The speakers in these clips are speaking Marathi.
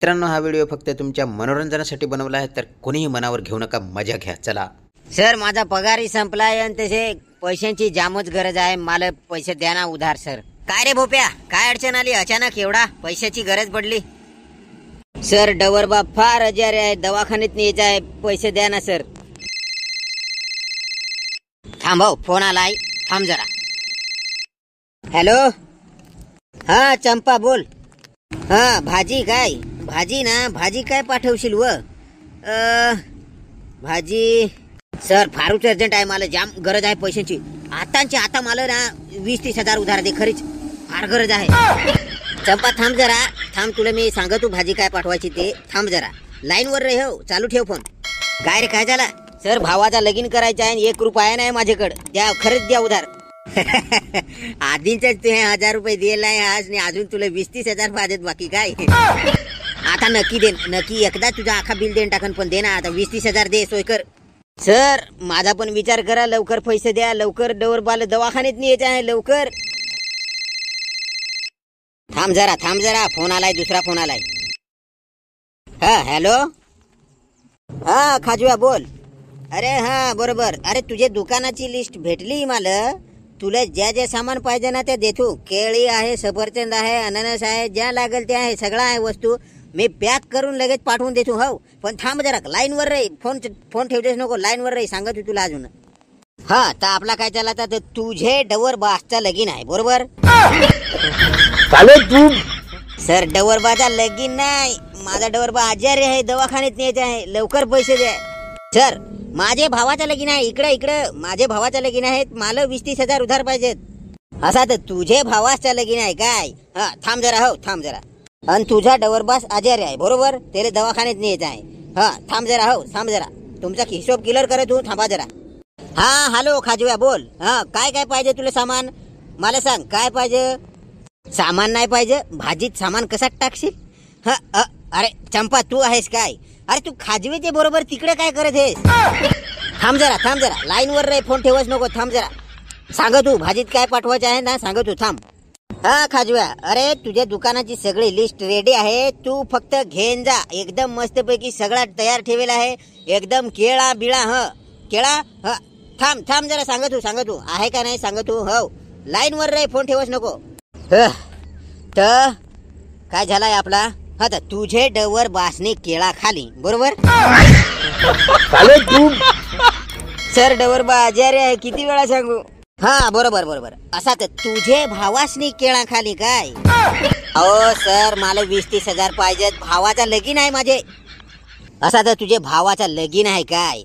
मित्रांनो, हा व्हिडिओ फक्त तुमच्या मनोरंजनासाठी बनवला आहे, तर कोणीही मनावर घेऊ नका, मजा घ्या. चला सर, माझा पगारही संपलाय आणि तसे पैशांची जामच गरज आहे. मला पैसे द्या ना उधार. सर काय रे भोप्या, काय अडचण आली अचानक? एवढा पैशाची गरज पडली? सर डवरबा फार आजारी आहे, दवाखान्यात न्यायचं आहे, पैसे द्या ना सर. थांब हो, फोन आलाय, थांब जरा. हॅलो, हा चंपा बोल. हा भाजी काय? भाजी ना, भाजी काय पाठवशील व? भाजी सर फारच अर्जंट आहे, मला जाम गरज आहे पैशांची. आताची आता मला ना 20-30 हजार उधार दे, खरीच फार गरज आहे. चंपा थांब जरा, थांब, तुला मी सांगतो भाजी काय पाठवायची ते. थांब जरा, लाईन वर रे, हो चालू ठेव फोन. काय रे, काय झाला? सर भावाचा लगीन करायचा आहे, 1 रुपया नाही माझ्याकडे, द्या, खरंच द्या उधार. आधीच ते 1000 रुपये दिलाय आज, आणि अजून तुला 20-30 हजार पाहिजेत बाकी काय? आता नक्की दे, नक्की एकदा तुझा आखा बिल देऊन टाकन, पण दे ना आता 20-30 हजार दे, सोय कर. सर माझा पण विचार करा, लवकर पैसे द्या, लवकर डवरबाल दवाखान्यात न्यायचं आहे, लवकर. थांब जरा, फोन आलाय, दुसरा फोन आलाय. हा हॅलो, हा खाजूया बोल. अरे हा बरोबर, अरे तुझ्या दुकानाची लिस्ट भेटली मला. तुला ज्या ज्या सामान पाहिजे ना ते देतो. केळी आहे, सफरचंद आहे, अननस आहे, ज्या लागेल ते आहे, सगळं आहे वस्तू. मी पॅक करून लगेच पाठवून देतो. हो पण थांब जरा, लाईन वर रे, फोन ठेवतेस नको, लाईन वर रे, सांगत तुला अजून. हा तर आपला काय चालला, तर तुझे डवरबासचा लगीन आहे बरोबर? तू सर डवरबाचा लगीन नाही, माझा डवरबा आजारी आहे, दवाखान्यात न्यायचा आहे, लवकर पैसे द्या. सर माझे भावाचा लगीन आहे, इकडे माझे भावाचा लगीन आहे, मला 20-30 हजार उधार पाहिजेत. असा तर तुझे भावाचा लगीन आहे काय? हा थांब जरा, हो थांब जरा. आणि तुझा डवरबास आजारी आहे बरोबर, त्याला दवाखान्यात न्यायचं आहे. हा थांब जरा, हो थांब जरा, तुमचा हिशोब क्लिअर करत तू, थांबा जरा. हा हॅलो खाजूया बोल. हा काय काय पाहिजे तुला सामान, मला सांग काय पाहिजे? सामान नाही पाहिजे, भाजीत सामान कसा टाकशील? हा अरे चंपा तू आहेस काय? अरे तू खाजवेचे बरोबर तिकडे काय करत आहेस? थांब जरा, लाईन वर रे, फोन ठेवच नको, थांब जरा. सांग तू भाजीत काय पाठवायचं आहे ना, सांग तू, थांब. हा खाजव्या, अरे तुझ्या दुकानाची सगळी लिस्ट रेडी आहे, तू फक्त घेऊन जा. एकदम मस्तपैकी सगळा तयार ठेवेला आहे, एकदम केळा बिळा. केळा थांब जरा, सांग तू आहे का नाही, सांग तू. हो लाईन वर रे, फोन ठेवच नको. तर काय झालाय आपला? हा तर तुझे डवर बासने केळा खाली बरोबर? तू सर डवरबा आजारी आहे, किती वेळा सांगू? हा बरोबर. असा तर तुझे भावासनी केळा खाली काय? अहो सर मला 20-30 हजार पाहिजेत, भावाचा लगीन आहे माझे. असा तर तुझे भावाचा लगीन आहे काय?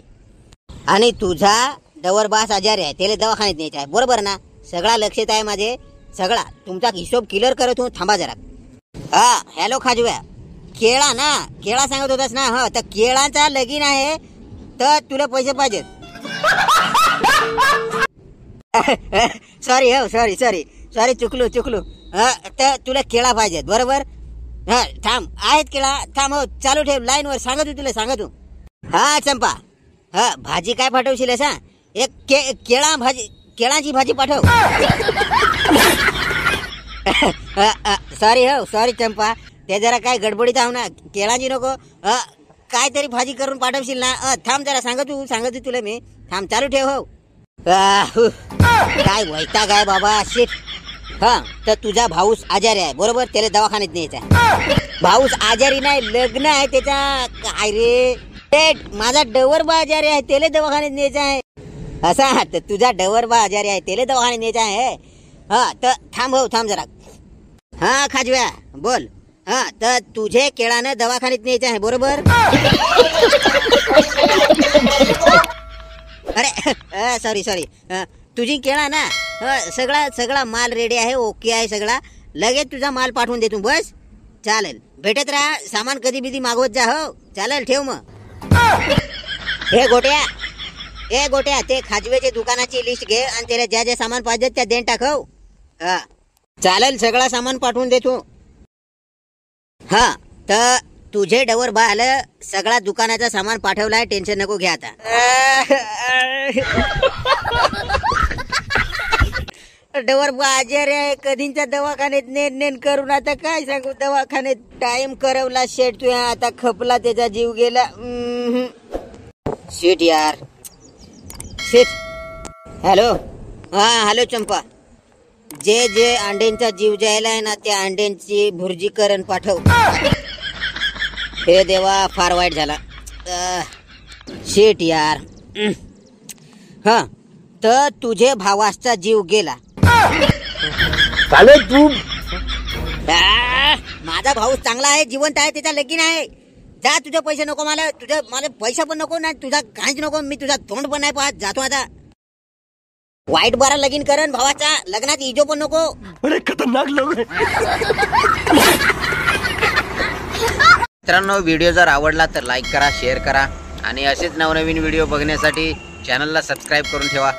आणि तुझा डवरबास आजारी आहे, त्याला दवाखान्यात न्यायचं आहे बरोबर ना? सगळा लक्षात आहे माझे, सगळा. तुमचा हिशोब क्लिअर करत, थांबा जरा. हा हॅलो खाजव्या, केळा ना, केळा सांगत होतास ना? हा तर केळाचा लगीन आहे, तर तुला पैसे पाहिजेत. सॉरी चुकलो. तर तुला केळा पाहिजेत बरोबर? हा थांब, आहेत केळा, थांब, हो चालू ठेव, लाईन वर, सांग तू. हा चंपा, हा भाजी काय पाठवशील? असा एक केळाची भाजी पाठव. सॉरी चंपा, ते जरा काय गडबडीत आहो ना, केळाची नको, काहीतरी भाजी करून पाठवशील ना? थांब जरा, सांग तू तुला मी, थांब, चालू ठेव. हो काय वैताग आहे बाबा, शिट. हा तर तुझा भाऊस आजारी आहे बरोबर, त्याला दवाखान्यात न्यायचा आहे. भाऊस आजारी नाही, लग्न आहे त्याचा. काय रे, माझा डवरबा आजारी आहे, त्याला दवाखान्यात न्यायचा आहे. असा तर तुझा डवरबा आजारी आहे, त्याला दवाखान्यात न्यायचा आहे. हा तर थांब जरा. हा खाजव्या बोल. हा तर तुझे केळानं दवाखान्यात न्यायचं आहे बरोबर? अरे सॉरी, तुझी केळा ना, सगळा माल रेडी आहे, ओके आहे सगळा. लगेच तुझा माल पाठवून देतो, बस. चालेल, भेटत राहा, सामान कधी बिधी मागवत जा. हो चालेल, ठेव मग. हे गोट्या, ते खाजवेच्या दुकानाची लिस्ट घे, आणि त्याला ज्या ज्या सामान पाहिजे त्या देऊन टाक. हो हा चालेल, सगळा सामान पाठवून देतो. हा तर तुझे डवर बाल सगळा दुकानाचा सामान पाठवलाय, टेन्शन नको घ्या आता. डवर आजारी आहे, कधींच्या दवाखान्यात नेन करून आता काय सांगू, दवाखान्यात टाइम करवला शेट तू, आता खपला, त्याचा जीव गेला. शेट यार, शेट. हॅलो, हा हॅलो चंपा, जे अंड्यांचा जीव जायला आहे ना, त्या अंड्यांची भुर्जी करण पाठव. हे देवा, फार वाईट झाला. शेट यार. हा, तर तुझे भावाचा जीव गेला. तू माझा भाऊ चांगला आहे, जिवंत आहे, त्याचा लगीन आहे. जा, तुझे पैसे नको मला, मला पैसा पण नको ना, तुझा काहीच नको, मी तुझा तोंड पण नाही पाहत, जातो आता. वाईट बारा लगीन करण भावाचा, लग्नात इजो पण नको. अरे खतरनाक लोक. मित्रांनो, व्हिडिओ जर आवडला तर लाईक करा, शेअर करा आणि असेच नवनवीन व्हिडिओ बघण्यासाठी चॅनलला सबस्क्राईब करून ठेवा.